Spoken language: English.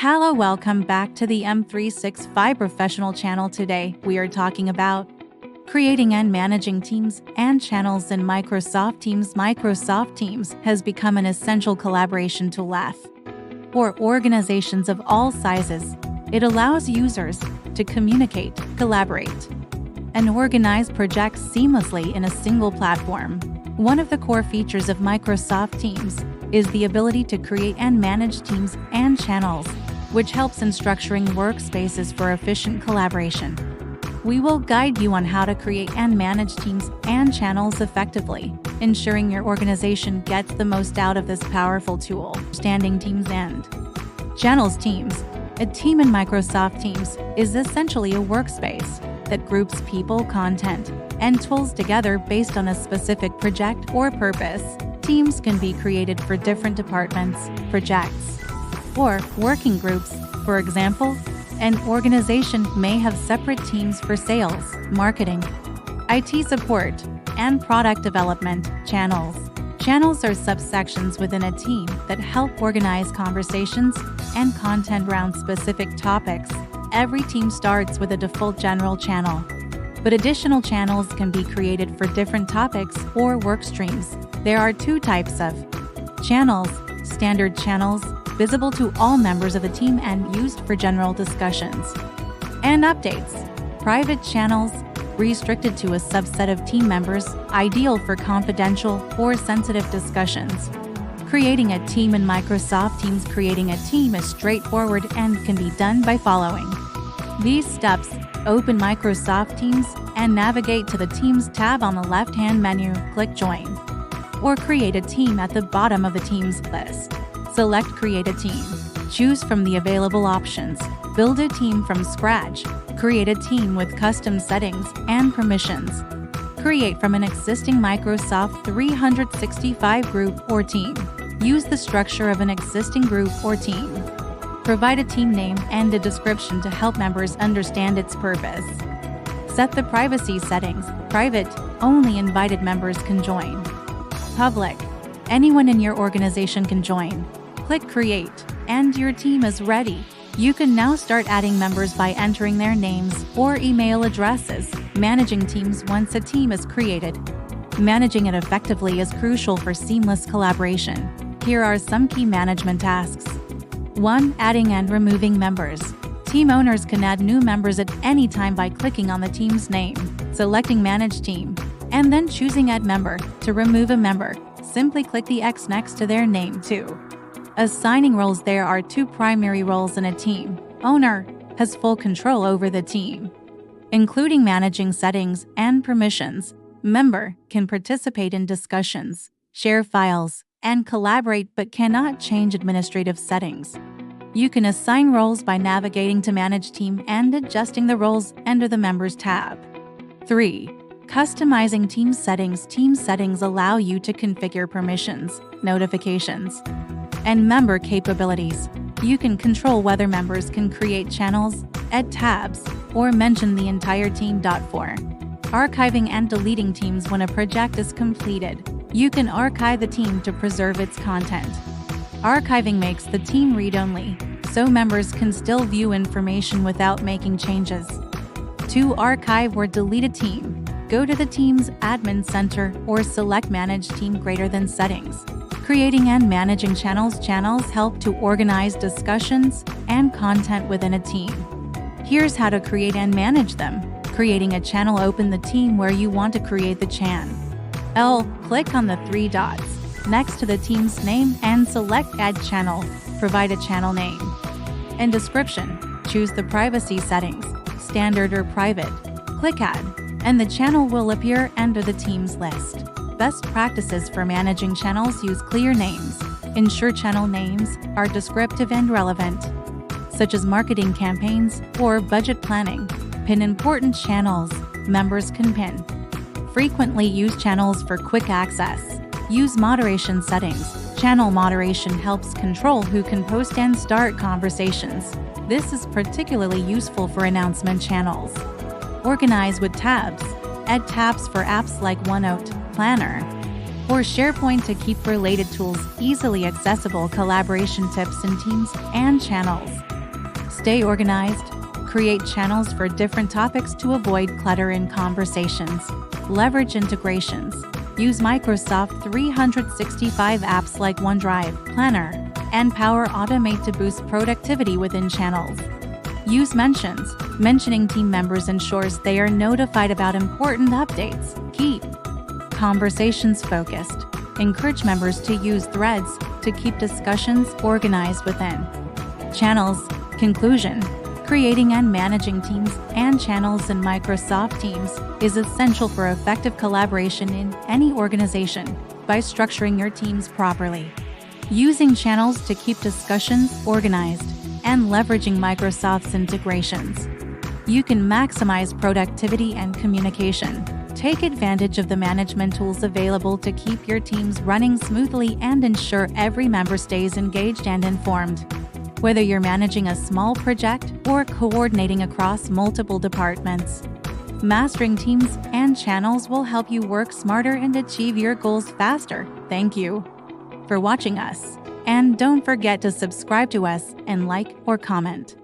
Hello, welcome back to the M365 Professional channel. Today, we are talking about creating and managing teams and channels in Microsoft Teams. Microsoft Teams has become an essential collaboration tool for organizations of all sizes. It allows users to communicate, collaborate, and organize projects seamlessly in a single platform. One of the core features of Microsoft Teams is the ability to create and manage teams and channels, which helps in structuring workspaces for efficient collaboration. We will guide you on how to create and manage teams and channels effectively, ensuring your organization gets the most out of this powerful tool. Understanding teams and channels. Teams. A team in Microsoft Teams is essentially a workspace that groups people, content, and tools together based on a specific project or purpose. Teams can be created for different departments, projects, or working groups. For example, an organization may have separate teams for sales, marketing, IT support, and product development. Channels. Channels are subsections within a team that help organize conversations and content around specific topics. Every team starts with a default general channel, but additional channels can be created for different topics or work streams. There are two types of channels: standard channels, visible to all members of the team and used for general discussions and updates; private channels, restricted to a subset of team members, ideal for confidential or sensitive discussions. Creating a team in Microsoft Teams. Creating a team is straightforward and can be done by following these steps. Open Microsoft Teams and navigate to the Teams tab on the left-hand menu. Click Join or Create a Team at the bottom of the Teams list. Select Create a Team. Choose from the available options. Build a team from scratch. Create a team with custom settings and permissions. Create from an existing Microsoft 365 group or team. Use the structure of an existing group or team. Provide a team name and a description to help members understand its purpose. Set the privacy settings. Private, only invited members can join. Public, anyone in your organization can join. Click Create, and your team is ready. You can now start adding members by entering their names or email addresses. Managing teams. Once a team is created, managing it effectively is crucial for seamless collaboration. Here are some key management tasks. 1. Adding and removing members. Team owners can add new members at any time by clicking on the team's name, selecting Manage Team, and then choosing Add Member. To remove a member, simply click the X next to their name. 2. Assigning roles. There are two primary roles in a team. Owner has full control over the team, including managing settings and permissions. Member can participate in discussions, share files, and collaborate but cannot change administrative settings. You can assign roles by navigating to Manage Team and adjusting the roles under the Members tab. 3. Customizing team settings. Team settings allow you to configure permissions, notifications, and member capabilities. You can control whether members can create channels, add tabs, or mention the entire team. 4. Archiving and deleting teams. When a project is completed, you can archive the team to preserve its content. Archiving makes the team read-only, so members can still view information without making changes. To archive or delete a team, go to the team's admin center or select Manage Team greater than settings. Creating and managing channels. Channels help to organize discussions and content within a team. Here's how to create and manage them. Creating a channel. Open the team where you want to create the channel. Click on the three dots next to the team's name and select Add Channel. Provide a channel name and description. Choose the privacy settings, standard or private. Click Add, and the channel will appear under the team's list. Best practices for managing channels. Use clear names. Ensure channel names are descriptive and relevant, such as marketing campaigns or budget planning. Pin important channels. Members can pin frequently used channels for quick access. Use moderation settings. Channel moderation helps control who can post and start conversations. This is particularly useful for announcement channels. Organize with tabs. Add tabs for apps like OneNote, Planner, or SharePoint to keep related tools easily accessible. Collaboration tips in teams and channels. Stay organized. Create channels for different topics to avoid clutter in conversations. Leverage integrations. Use Microsoft 365 apps like OneDrive, Planner, and Power Automate to boost productivity within channels. Use mentions. Mentioning team members ensures they are notified about important updates. Keep conversations focused. Encourage members to use threads to keep discussions organized within channels. Conclusion. Creating and managing teams and channels in Microsoft Teams is essential for effective collaboration in any organization. By structuring your teams properly, using channels to keep discussions organized, and leveraging Microsoft's integrations, you can maximize productivity and communication. Take advantage of the management tools available to keep your teams running smoothly and ensure every member stays engaged and informed. Whether you're managing a small project or coordinating across multiple departments, mastering teams and channels will help you work smarter and achieve your goals faster. Thank you for watching us. And don't forget to subscribe to us and like or comment.